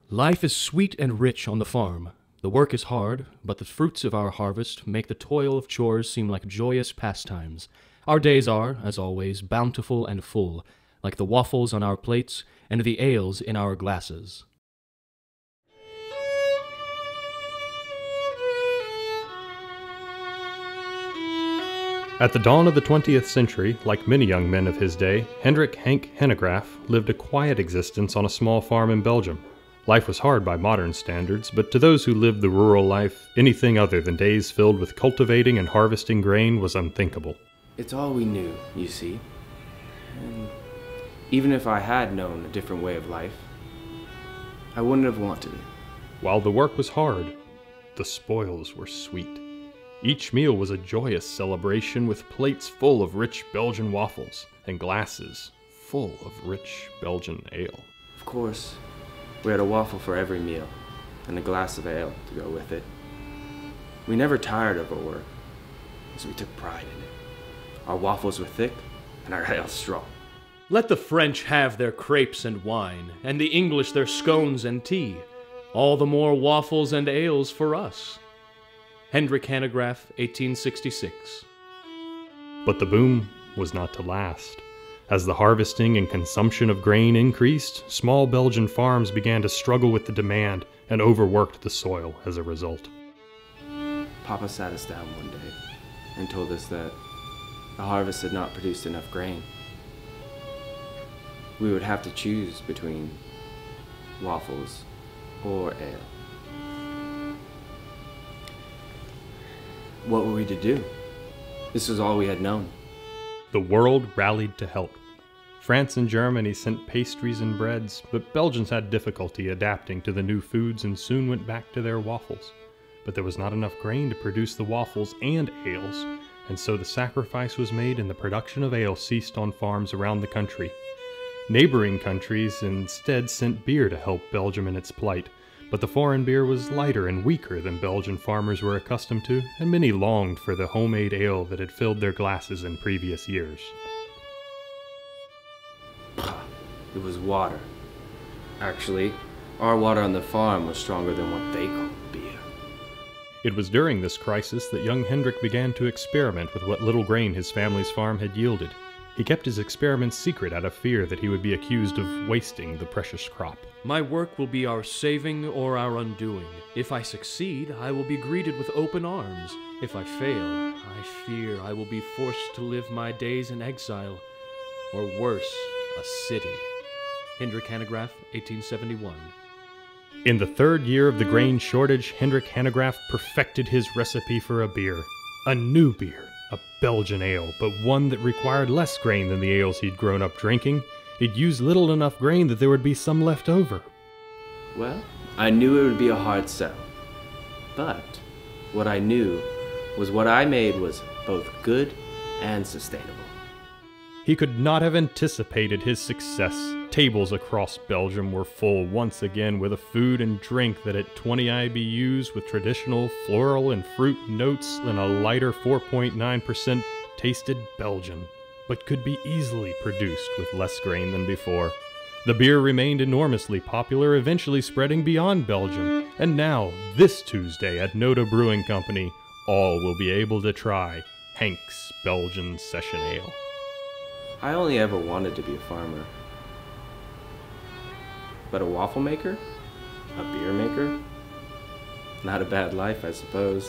Life is sweet and rich on the farm. The work is hard, but the fruits of our harvest make the toil of chores seem like joyous pastimes. Our days are, as always, bountiful and full, like the waffles on our plates and the ales in our glasses. At the dawn of the 20th century, like many young men of his day, Hank Hanegraaff lived a quiet existence on a small farm in Belgium. Life was hard by modern standards, but to those who lived the rural life, anything other than days filled with cultivating and harvesting grain was unthinkable. It's all we knew, you see. And even if I had known a different way of life, I wouldn't have wanted it. While the work was hard, the spoils were sweet. Each meal was a joyous celebration with plates full of rich Belgian waffles and glasses full of rich Belgian ale. Of course, we had a waffle for every meal and a glass of ale to go with it. We never tired of our work, as we took pride in it. Our waffles were thick and our ale strong. Let the French have their crepes and wine, and the English their scones and tea. All the more waffles and ales for us. Hank Hanegraaff, 1866. But the boom was not to last. As the harvesting and consumption of grain increased, small Belgian farms began to struggle with the demand and overworked the soil as a result. Papa sat us down one day and told us that the harvest had not produced enough grain. We would have to choose between waffles or ale. What were we to do? This was all we had known. The world rallied to help. France and Germany sent pastries and breads, but Belgians had difficulty adapting to the new foods and soon went back to their waffles. But there was not enough grain to produce the waffles and ales, and so the sacrifice was made and the production of ale ceased on farms around the country. Neighboring countries instead sent beer to help Belgium in its plight, but the foreign beer was lighter and weaker than Belgian farmers were accustomed to, and many longed for the homemade ale that had filled their glasses in previous years. It was water. Actually, our water on the farm was stronger than what they called beer. It was during this crisis that young Hendrik began to experiment with what little grain his family's farm had yielded. He kept his experiments secret out of fear that he would be accused of wasting the precious crop. My work will be our saving or our undoing. If I succeed, I will be greeted with open arms. If I fail, I fear I will be forced to live my days in exile, or worse, a city. Hank Hanegraaff, 1871. In the third year of the grain shortage, Hank Hanegraaff perfected his recipe for a beer. A new beer. A Belgian ale, but one that required less grain than the ales he'd grown up drinking. It used little enough grain that there would be some left over. Well, I knew it would be a hard sell. But what I knew was what I made was both good and sustainable. He could not have anticipated his success. Tables across Belgium were full once again with a food and drink that at 20 IBUs with traditional floral and fruit notes and a lighter 4.9% tasted Belgian, but could be easily produced with less grain than before. The beer remained enormously popular, eventually spreading beyond Belgium, and now, this Tuesday at NoDa Brewing Company, all will be able to try Hank's Belgian Session Ale. I only ever wanted to be a farmer. But a waffle maker? A beer maker? Not a bad life, I suppose.